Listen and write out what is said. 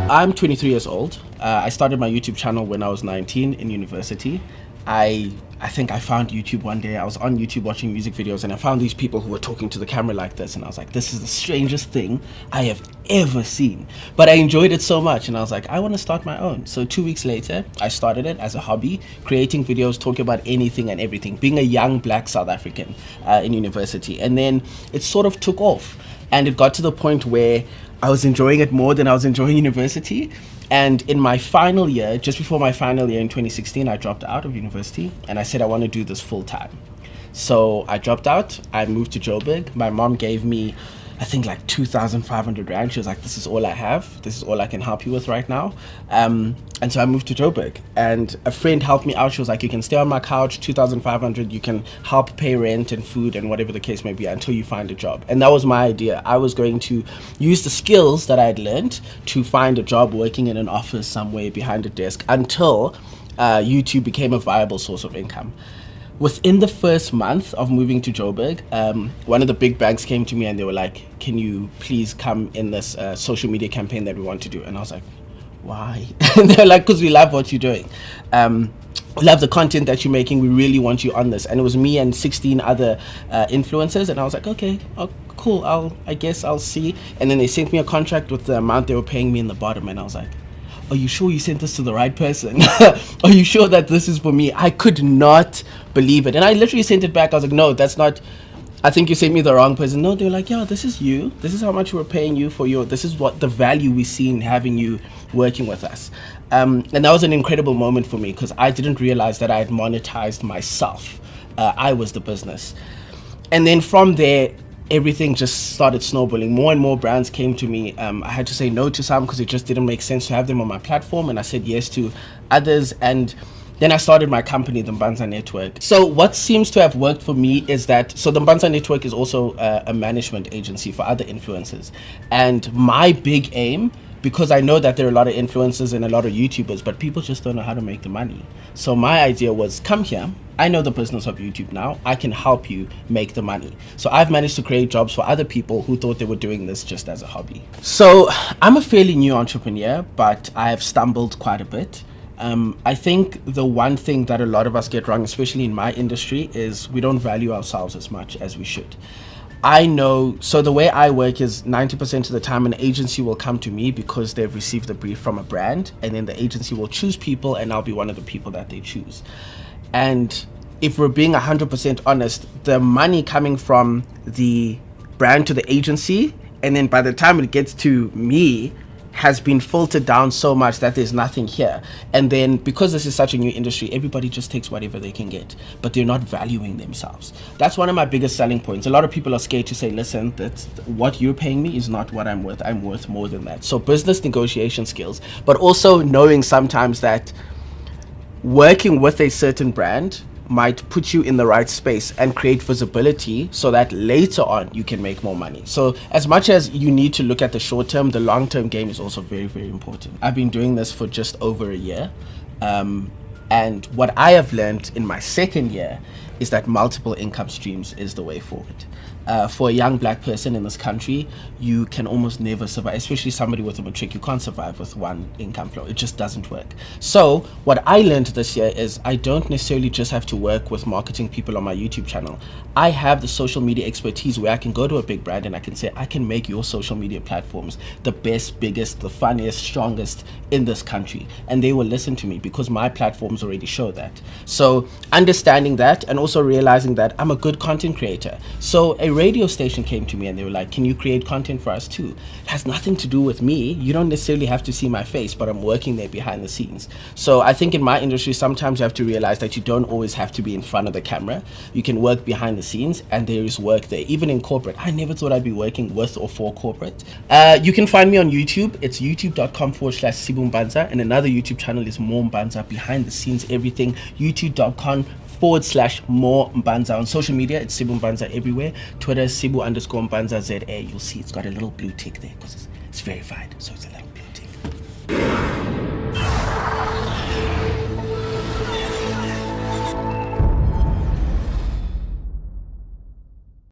I'm 23 years old. I started my YouTube channel when I was 19 in university. I think I found YouTube one day. I was on YouTube watching music videos and I found these people who were talking to the camera like this, and I was like, this is the strangest thing I have ever seen. But I enjoyed it so much and I was like, I want to start my own. So 2 weeks later, I started it as a hobby, creating videos, talking about anything and everything, being a young black South African in university. And then it sort of took off and it got to the point where I was enjoying it more than I was enjoying university. And in my final year, just before my final year in 2016, I dropped out of university and I said I want to do this full time. So I dropped out, I moved to Joburg. My mom gave me, I think, like 2,500 rand. She was like, this is all I have. This is all I can help you with right now. And so I moved to Joburg and a friend helped me out. She was like, you can stay on my couch, 2,500. You can help pay rent and food and whatever the case may be until you find a job. And that was my idea. I was going to use the skills that I had learned to find a job working in an office somewhere behind a desk until YouTube became a viable source of income. Within the first month of moving to Joburg, one of the big banks came to me and they were like, can you please come in this social media campaign that we want to do? And I was like, why? And they're like, because we love what you're doing. We love the content that you're making. We really want you on this. And it was me and 16 other influencers. And I was like, okay, cool. I guess I'll see. And then they sent me a contract with the amount they were paying me in the bottom. And I was like, are you sure you sent this to the right person? Are you sure that this is for me? I could not believe it. And I literally sent it back. I was like, no, that's not, I think you sent me the wrong person. No, they were like, yeah, this is you. This is how much we're paying you for this is what the value we see in having you working with us. And that was an incredible moment for me because I didn't realize that I had monetized myself. I was the business. And then from there, everything just started snowballing. More and more brands came to me. I had to say no to some because it just didn't make sense to have them on my platform, and I said yes to others. And then I started my company, the Mpanza Network. So what seems to have worked for me is that, so the Mpanza Network is also a management agency for other influencers. And my big aim, because I know that there are a lot of influencers and a lot of YouTubers, but people just don't know how to make the money. So my idea was, come here. I know the business of YouTube now. I can help you make the money. So I've managed to create jobs for other people who thought they were doing this just as a hobby. So I'm a fairly new entrepreneur, but I have stumbled quite a bit. I think the one thing that a lot of us get wrong, especially in my industry, is we don't value ourselves as much as we should. I know, so the way I work is 90% of the time an agency will come to me because they've received a brief from a brand, and then the agency will choose people and I'll be one of the people that they choose. And if we're being 100% honest, the money coming from the brand to the agency, and then by the time it gets to me, has been filtered down so much that there's nothing here. And then because this is such a new industry, everybody just takes whatever they can get, but they're not valuing themselves. That's one of my biggest selling points. A lot of people are scared to say, listen, that's what you're paying me is not what I'm worth. I'm worth more than that. So business negotiation skills, but also knowing sometimes that working with a certain brand might put you in the right space and create visibility so that later on you can make more money. So as much as you need to look at the short term, the long term game is also very, very important. I've been doing this for just over a year. And what I have learned in my second year is that multiple income streams is the way forward. For a young black person in this country, you can almost never survive, especially somebody with a matric. You can't survive with one income flow. It just doesn't work. So what I learned this year is I don't necessarily just have to work with marketing people on my YouTube channel. I have the social media expertise where I can go to a big brand and I can say, I can make your social media platforms the best, biggest, the funniest, strongest in this country. And they will listen to me because my platforms already show that. So understanding that and also realizing that I'm a good content creator. So a radio station came to me and they were like, can you create content for us too? It has nothing to do with me. You don't necessarily have to see my face, but I'm working there behind the scenes. So I think in my industry, sometimes you have to realize that you don't always have to be in front of the camera. You can work behind the scenes and there is work there. Even in corporate, I never thought I'd be working with or for corporate. You can find me on YouTube. It's youtube.com/Sibu Mpanza, and another YouTube channel is More Mpanza, behind the scenes, everything. youtube.com/More Mpanza. On social media, it's Sibu Mpanza everywhere. Twitter, Sibu_Mpanza ZA. You'll see it's got a little blue tick there because it's verified. So it's a little